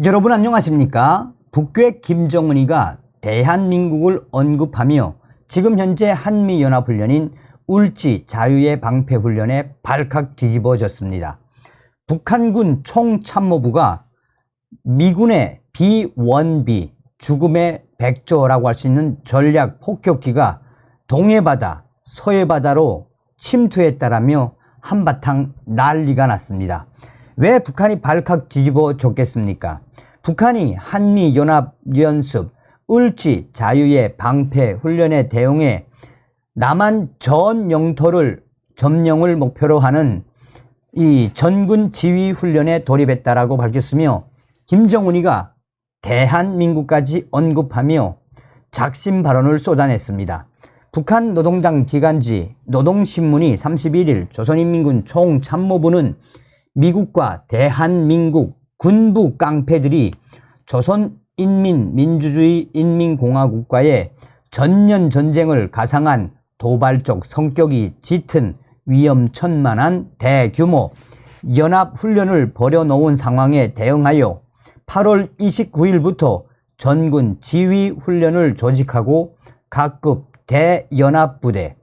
여러분 안녕하십니까? 북괴 김정은이가 대한민국을 언급하며 지금 현재 한미연합훈련인 울지 자유의 방패훈련에 발칵 뒤집어졌습니다. 북한군 총참모부가 미군의 B-1B 죽음의 백조라고 할 수 있는 전략 폭격기가 동해바다, 서해바다로 침투했다라며 한바탕 난리가 났습니다. 왜 북한이 발칵 뒤집어졌겠습니까? 북한이 한미연합연습 울지 자유의 방패훈련에 대응해 남한 전 영토를 점령을 목표로 하는 이 전군 지휘훈련에 돌입했다라고 밝혔으며 김정은이가 대한민국까지 언급하며 작심 발언을 쏟아냈습니다. 북한 노동당 기관지 노동신문이 31일 조선인민군 총참모부는 미국과 대한민국 군부 깡패들이 조선인민민주주의 인민공화국과의 전년 전쟁을 가상한 도발적 성격이 짙은 위험천만한 대규모 연합훈련을 벌여놓은 상황에 대응하여 8월 29일부터 전군 지휘훈련을 조직하고 각급 대연합부대,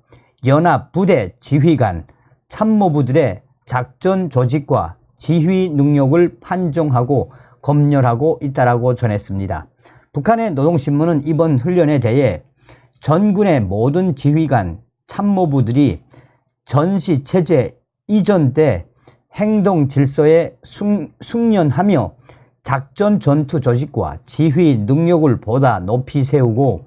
연합부대 지휘관, 참모부들의 작전 조직과 지휘 능력을 판정하고 검열하고 있다라고 전했습니다. 북한의 노동신문은 이번 훈련에 대해 전군의 모든 지휘관, 참모부들이 전시체제 이전 때 행동 질서에 숙련하며 작전 전투 조직과 지휘 능력을 보다 높이 세우고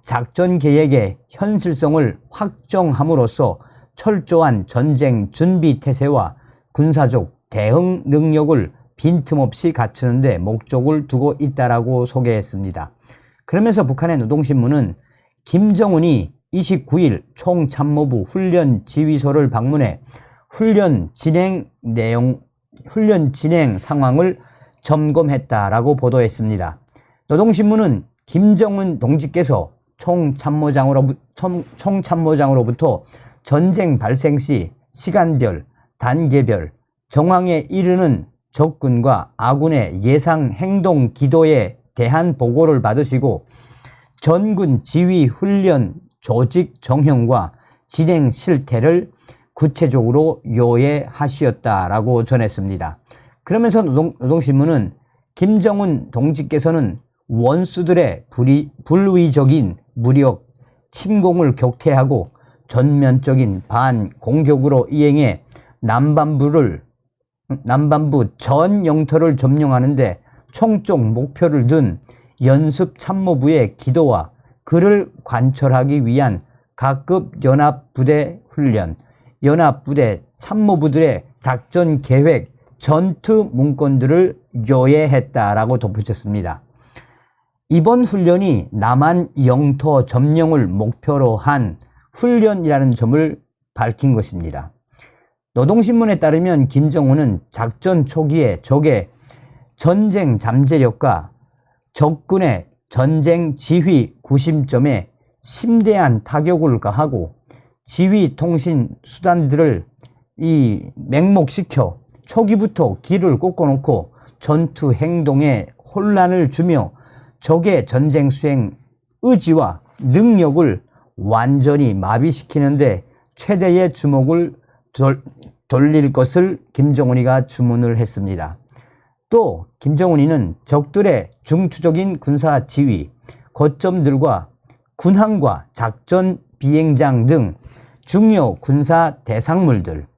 작전 계획의 현실성을 확정함으로써 철저한 전쟁 준비 태세와 군사적 대응 능력을 빈틈없이 갖추는 데 목적을 두고 있다라고 소개했습니다. 그러면서 북한의 노동신문은 김정은이 29일 총참모부 훈련 지휘소를 방문해 훈련 진행 상황을 점검했다라고 보도했습니다. 노동신문은 김정은 동지께서 총참모장으로부터 전쟁 발생 시 시간별, 단계별, 정황에 이르는 적군과 아군의 예상 행동 기도에 대한 보고를 받으시고 전군 지휘 훈련 조직 정형과 진행 실태를 구체적으로 요해하시었다라고 전했습니다. 그러면서 노동신문은 김정은 동지께서는 원수들의 불의적인 무력, 침공을 격퇴하고 전면적인 반공격으로 이행해 남반부 전 영토를 점령하는 데 총적 목표를 둔 연습 참모부의 기도와 그를 관철하기 위한 각급 연합부대 훈련, 연합부대 참모부들의 작전 계획, 전투 문건들을 요해했다라고 덧붙였습니다. 이번 훈련이 남한 영토 점령을 목표로 한 훈련이라는 점을 밝힌 것입니다. 노동신문에 따르면 김정은은 작전 초기에 적의 전쟁 잠재력과 적군의 전쟁 지휘 구심점에 심대한 타격을 가하고 지휘 통신 수단들을 맹목시켜 초기부터 길을 꺾어놓고 전투 행동에 혼란을 주며 적의 전쟁 수행 의지와 능력을 완전히 마비시키는데 최대의 주목을 돌릴 것을 김정은이가 주문을 했습니다. 또 김정은이는 적들의 중추적인 군사 지휘, 거점들과 군함과 작전 비행장 등 중요 군사 대상물들,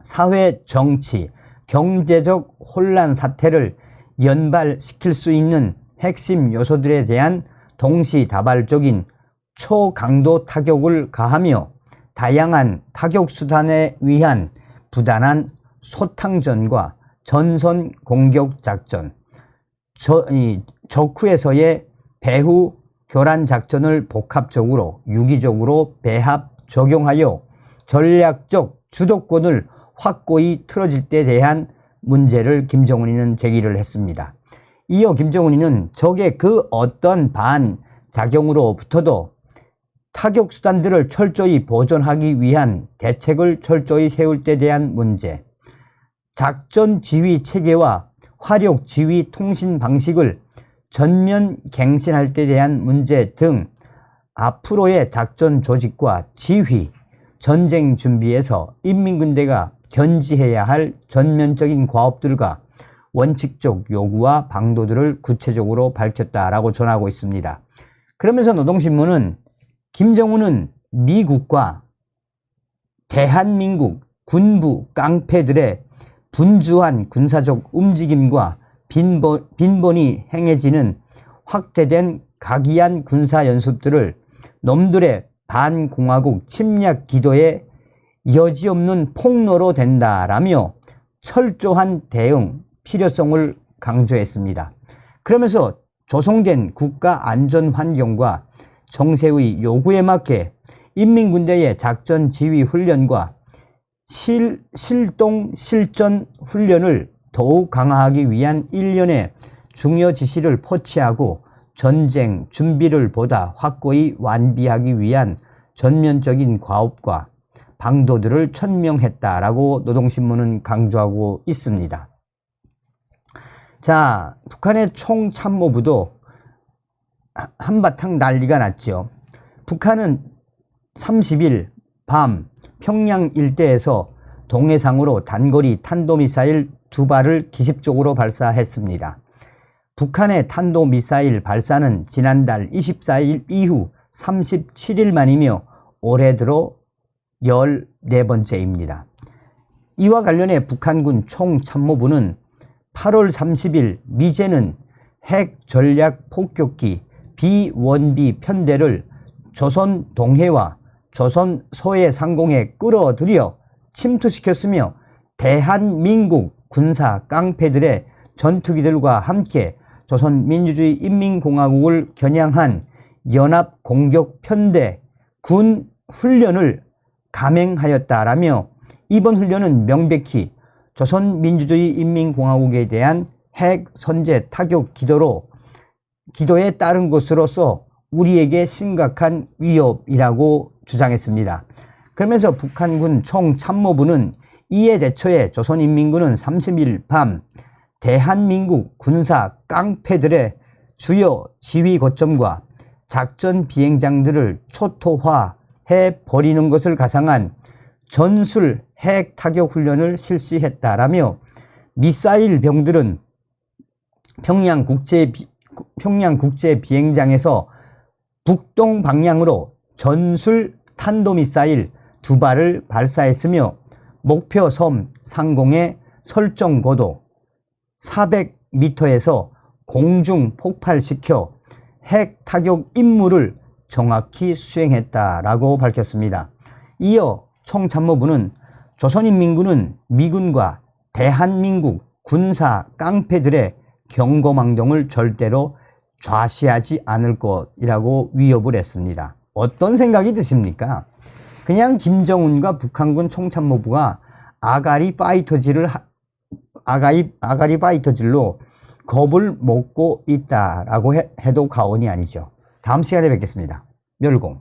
사회 정치, 경제적 혼란 사태를 연발시킬 수 있는 핵심 요소들에 대한 동시다발적인 초강도 타격을 가하며 다양한 타격 수단에 의한 부단한 소탕전과 전선 공격 작전, 적후에서의 배후 교란 작전을 복합적으로 유기적으로 배합 적용하여 전략적 주도권을 확고히 틀어질 때 대한 문제를 김정은이는 제기를 했습니다. 이어 김정은이는 적의 그 어떤 반작용으로부터도 타격 수단들을 철저히 보존하기 위한 대책을 철저히 세울 때 대한 문제, 작전 지휘 체계와 화력 지휘 통신 방식을 전면 갱신할 때 대한 문제 등 앞으로의 작전 조직과 지휘, 전쟁 준비에서 인민군대가 견지해야 할 전면적인 과업들과 원칙적 요구와 방도들을 구체적으로 밝혔다라고 전하고 있습니다. 그러면서 노동신문은 김정은은 미국과 대한민국 군부 깡패들의 분주한 군사적 움직임과 빈번히 행해지는 확대된 각이한 군사연습들을 놈들의 반공화국 침략 기도에 여지없는 폭로로 된다라며 철저한 대응 필요성을 강조했습니다. 그러면서 조성된 국가 안전 환경과 정세의 요구에 맞게 인민군대의 작전 지휘 훈련과 실동 실전 훈련을 더욱 강화하기 위한 일련의 중요 지시를 포치하고 전쟁 준비를 보다 확고히 완비하기 위한 전면적인 과업과 방도들을 천명했다라고 노동신문은 강조하고 있습니다. 자, 북한의 총참모부도 한바탕 난리가 났죠. 북한은 30일 밤 평양 일대에서 동해상으로 단거리 탄도미사일 2발을 기습적으로 발사했습니다. 북한의 탄도미사일 발사는 지난달 24일 이후 37일 만이며 올해 들어 14번째입니다. 이와 관련해 북한군 총참모부는 8월 30일 미제는 핵 전략 폭격기 비원비 편대를 조선 동해와 조선 서해 상공에 끌어들여 침투시켰으며 대한민국 군사 깡패들의 전투기들과 함께 조선민주주의 인민공화국을 겨냥한 연합공격편대 군 훈련을 감행하였다라며 이번 훈련은 명백히 조선민주주의 인민공화국에 대한 핵 선제 타격 기도에 따른 것으로서 우리에게 심각한 위협이라고 주장했습니다. 그러면서 북한군 총참모부는 이에 대처해 조선인민군은 30일 밤 대한민국 군사 깡패들의 주요 지휘 거점과 작전 비행장들을 초토화해 버리는 것을 가상한 전술 핵 타격 훈련을 실시했다라며 미사일 병들은 평양 국제 비행장에서 북동 방향으로 전술 탄도미사일 2발을 발사했으며 목표 섬 상공의 설정 고도 400m에서 공중 폭발시켜 핵 타격 임무를 정확히 수행했다라고 밝혔습니다. 이어 총참모부는 조선인민군은 미군과 대한민국 군사 깡패들의 경거망동을 절대로 좌시하지 않을 것이라고 위협을 했습니다. 어떤 생각이 드십니까? 그냥 김정은과 북한군 총참모부가 아가리 파이터질로 겁을 먹고 있다라고 해도 과언이 아니죠. 다음 시간에 뵙겠습니다. 멸공.